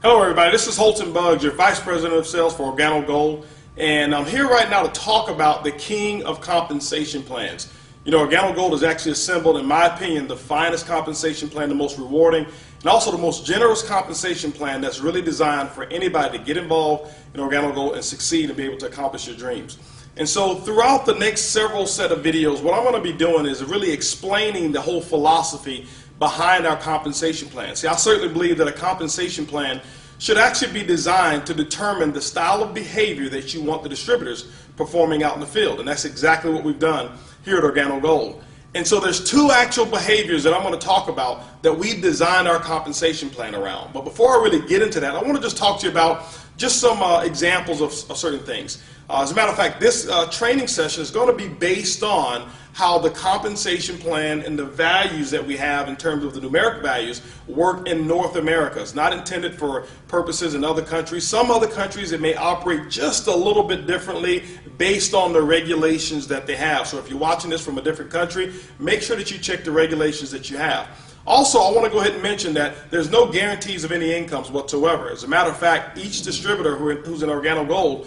Hello everybody, this is Holton Buggs, your Vice President of Sales for Organo Gold, and I'm here right now to talk about the king of compensation plans. You know, Organo Gold is actually assembled, in my opinion, the finest compensation plan, the most rewarding, and also the most generous compensation plan that's really designed for anybody to get involved in Organo Gold and succeed and be able to accomplish your dreams. And so throughout the next several set of videos, what I'm going to be doing is really explaining the whole philosophy behind our compensation plan. See, I certainly believe that a compensation plan should actually be designed to determine the style of behavior that you want the distributors performing out in the field. And that's exactly what we've done here at Organo Gold. And so there's two actual behaviors that I'm going to talk about that we've designed our compensation plan around. But before I really get into that, I want to just talk to you about just some examples of certain things. As a matter of fact, this training session is going to be based on how the compensation plan and the values that we have in terms of the numeric values work in North America. It's not intended for purposes in other countries. Some other countries, it may operate just a little bit differently based on the regulations that they have. So if you're watching this from a different country, make sure that you check the regulations that you have. Also, I want to go ahead and mention that there's no guarantees of any incomes whatsoever. As a matter of fact, each distributor who's in Organo Gold,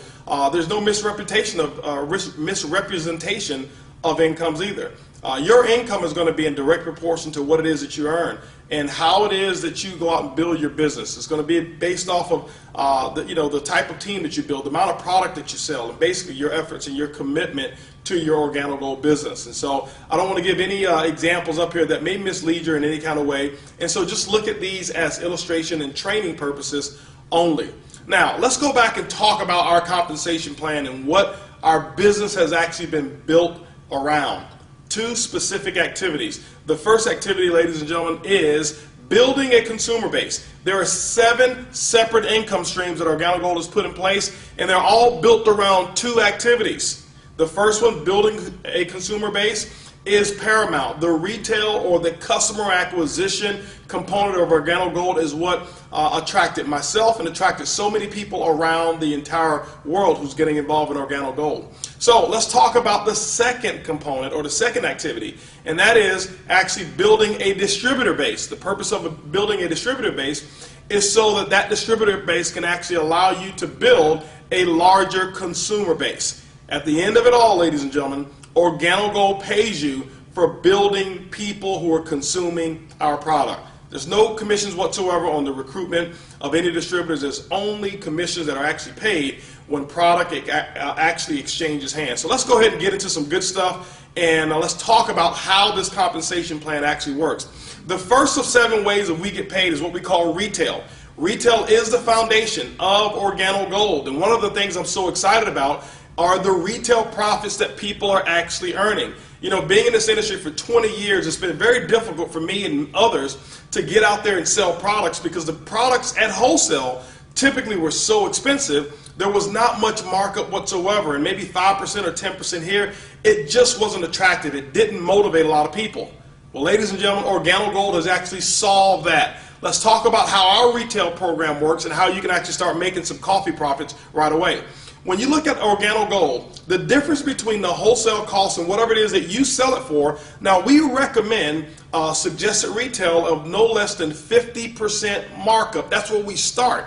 there's no misrepresentation of incomes either. Your income is going to be in direct proportion to what it is that you earn and how it is that you go out and build your business. It's going to be based off of the type of team that you build, the amount of product that you sell, and basically your efforts and your commitment to your Organo Gold business. And so I don't want to give any examples up here that may mislead you in any kind of way. And so just look at these as illustration and training purposes only. Now, let's go back and talk about our compensation plan and what our business has actually been built around. Two specific activities. The first activity, ladies and gentlemen, is building a consumer base. There are 7 separate income streams that Organo Gold has put in place, and they're all built around 2 activities. The first one, building a consumer base, is paramount. The retail or the customer acquisition component of Organo Gold is what attracted myself and attracted so many people around the entire world who's getting involved in Organo Gold. So let's talk about the second component or the second activity, and that is actually building a distributor base. The purpose of building a distributor base is so that that distributor base can actually allow you to build a larger consumer base. At the end of it all, ladies and gentlemen, Organo Gold pays you for building people who are consuming our product. There's no commissions whatsoever on the recruitment of any distributors. There's only commissions that are actually paid when product actually exchanges hands. So let's go ahead and get into some good stuff, and let's talk about how this compensation plan actually works. The first of 7 ways that we get paid is what we call retail. Retail is the foundation of Organo Gold, and one of the things I'm so excited about are the retail profits that people are actually earning. You know, being in this industry for 20 years, it's been very difficult for me and others to get out there and sell products because the products at wholesale typically were so expensive, there was not much markup whatsoever, and maybe 5% or 10% here. It just wasn't attractive. It didn't motivate a lot of people. Well, ladies and gentlemen, Organo Gold has actually solved that. Let's talk about how our retail program works and how you can actually start making some coffee profits right away. When you look at Organo Gold, the difference between the wholesale cost and whatever it is that you sell it for, now we recommend suggested retail of no less than 50% markup. That's where we start.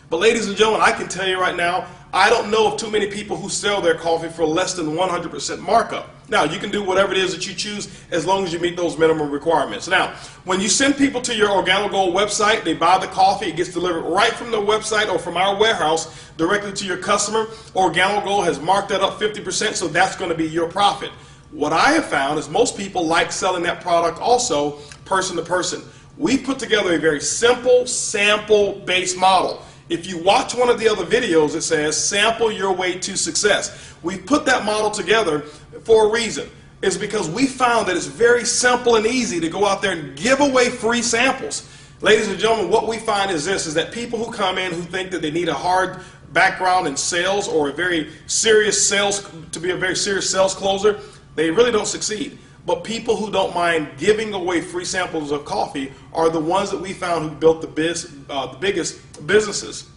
But ladies and gentlemen, I can tell you right now, I don't know of too many people who sell their coffee for less than 100% markup. Now, you can do whatever it is that you choose as long as you meet those minimum requirements. Now, when you send people to your Organo Gold website, they buy the coffee, it gets delivered right from the website or from our warehouse directly to your customer. Organo Gold has marked that up 50%, so that's going to be your profit. What I have found is most people like selling that product also person to person. We put together a very simple sample-based model. If you watch one of the other videos, it says sample your way to success. We put that model together for a reason. It's because we found that it's very simple and easy to go out there and give away free samples. Ladies and gentlemen, what we find is this, is that people who come in who think that they need a hard background in sales or a very serious sales, to be a very serious sales closer, they really don't succeed. But people who don't mind giving away free samples of coffee are the ones that we found who built the biggest businesses.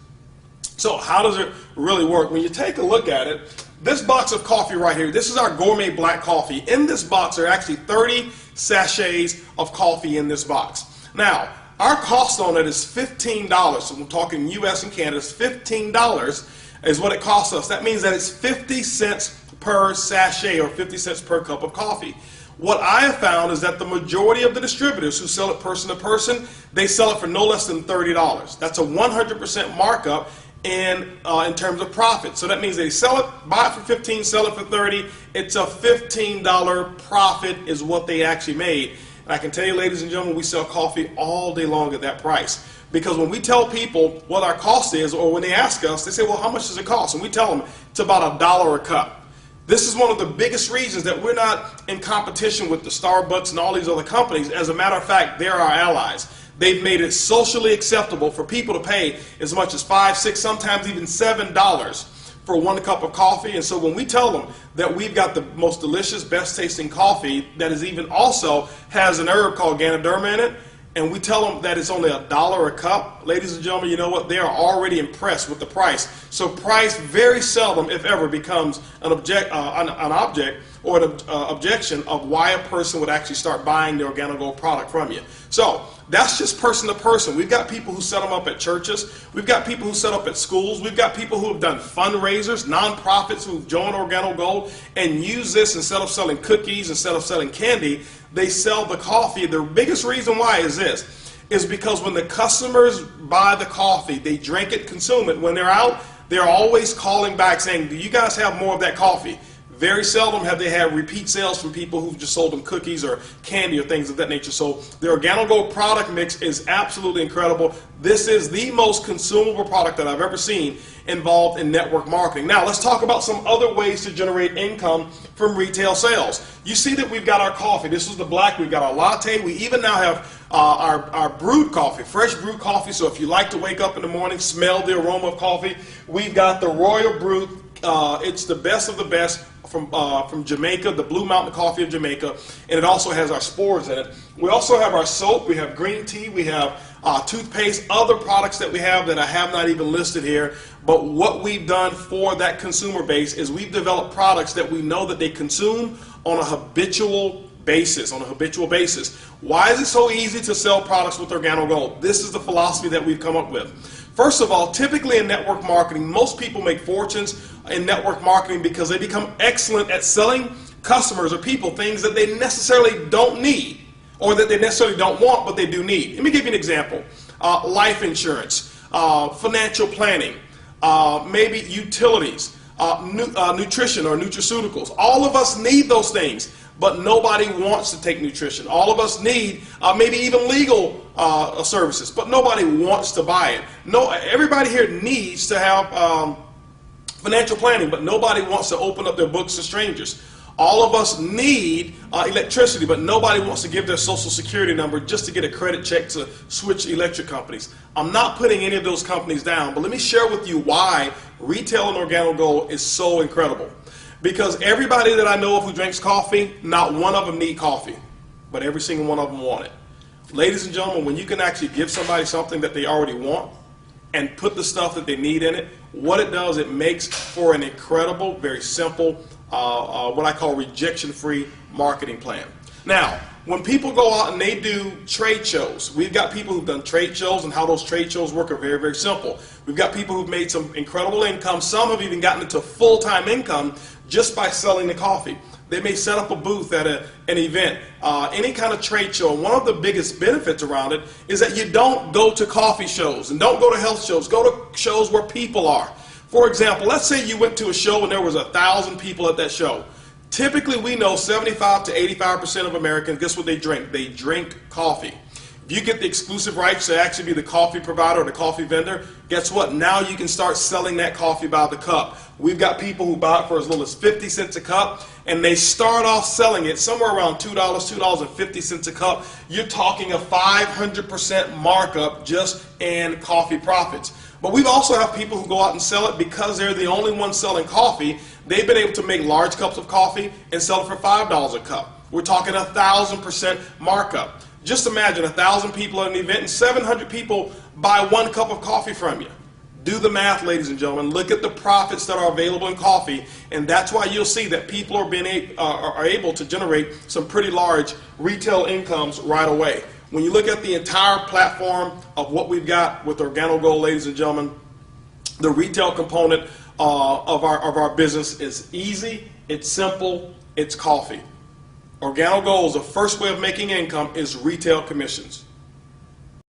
So how does it really work? When you take a look at it, this box of coffee right here, this is our gourmet black coffee. In this box, there are actually 30 sachets of coffee in this box. Now, Our cost on it is $15. So we're talking US and Canada, it's $15 is what it costs us. That means that it's 50 cents per sachet or 50 cents per cup of coffee. What I have found is that the majority of the distributors who sell it person to person, they sell it for no less than $30. That's a 100% markup in terms of profit. So that means they sell it, buy it for 15, sell it for 30. It's a $15 profit is what they actually made. And I can tell you, ladies and gentlemen, we sell coffee all day long at that price. Because when we tell people what our cost is, or when they ask us, they say, well, how much does it cost? And we tell them it's about $1 a cup. This is one of the biggest reasons that we're not in competition with the Starbucks and all these other companies. As a matter of fact, they're our allies. They've made it socially acceptable for people to pay as much as $5, $6, sometimes even $7 for one cup of coffee. And so when we tell them that we've got the most delicious, best tasting coffee that is even also has an herb called Ganoderma in it, and we tell them that it's only $1 a cup, ladies and gentlemen, you know what? They are already impressed with the price. So price very seldom, if ever, becomes an object or an objection of why a person would actually start buying the Organo Gold product from you. So that's just person to person. We've got people who set them up at churches. We've got people who set up at schools. We've got people who have done fundraisers, nonprofits who've joined Organo Gold and use this instead of selling cookies, instead of selling candy. They sell the coffee. The biggest reason why is this, is because when the customers buy the coffee, they drink it, consume it. When they're out, they're always calling back saying, do you guys have more of that coffee? Very seldom have they had repeat sales from people who've just sold them cookies or candy or things of that nature. So the Organo Gold product mix is absolutely incredible. This is the most consumable product that I've ever seen involved in network marketing. Now let's talk about some other ways to generate income from retail sales. You see that we've got our coffee. This is the black. We've got our latte. We even now have our brewed coffee, fresh brewed coffee. So if you like to wake up in the morning, smell the aroma of coffee, we've got the Royal Brew. It's the best of the best from Jamaica, the Blue Mountain Coffee of Jamaica, and it also has our spores in it. We also have our soap, we have green tea, we have toothpaste, other products that we have that I have not even listed here. But what we've done for that consumer base is we've developed products that we know that they consume on a habitual basis. Why is it so easy to sell products with Organo Gold? This is the philosophy that we've come up with. First of all, typically in network marketing, most people make fortunes in network marketing because they become excellent at selling customers or people things that they necessarily don't need or that they necessarily don't want, but they do need. Let me give you an example. Life insurance, financial planning, maybe utilities, nutrition or nutraceuticals. All of us need those things, but nobody wants to take nutrition. All of us need maybe even legal services, but nobody wants to buy it. No, everybody here needs to have financial planning, but nobody wants to open up their books to strangers. All of us need electricity, but nobody wants to give their social security number just to get a credit check to switch electric companies. I'm not putting any of those companies down, but let me share with you why retail and Organo Gold is so incredible. Because everybody that I know of who drinks coffee, not one of them need coffee, but every single one of them want it. Ladies and gentlemen, when you can actually give somebody something that they already want and put the stuff that they need in it, what it does, it makes for an incredible, very simple, what I call rejection-free marketing plan. Now, when people go out and they do trade shows, we've got people who've done trade shows, and how those trade shows work are very, very simple. We've got people who've made some incredible income. Some have even gotten into full-time income just by selling the coffee. They may set up a booth at an event, any kind of trade show. And one of the biggest benefits around it is that you don't go to coffee shows and don't go to health shows. Go to shows where people are. For example, let's say you went to a show and there was 1,000 people at that show. Typically, we know 75 to 85% of Americans, guess what they drink? They drink coffee. If you get the exclusive rights to actually be the coffee provider or the coffee vendor, guess what? Now you can start selling that coffee by the cup. We've got people who buy it for as little as 50 cents a cup, and they start off selling it somewhere around $2, $2.50 a cup. You're talking a 500% markup just in coffee profits. But we also have people who go out and sell it because they're the only ones selling coffee. They've been able to make large cups of coffee and sell it for $5 a cup. We're talking 1,000% markup. Just imagine 1,000 people at an event and 700 people buy one cup of coffee from you. Do the math, ladies and gentlemen. Look at the profits that are available in coffee, and that's why you'll see that people are able to generate some pretty large retail incomes right away. When you look at the entire platform of what we've got with Organo Gold, ladies and gentlemen, the retail component of our business is easy, it's simple, it's coffee. Organo Gold's the first way of making income is retail commissions.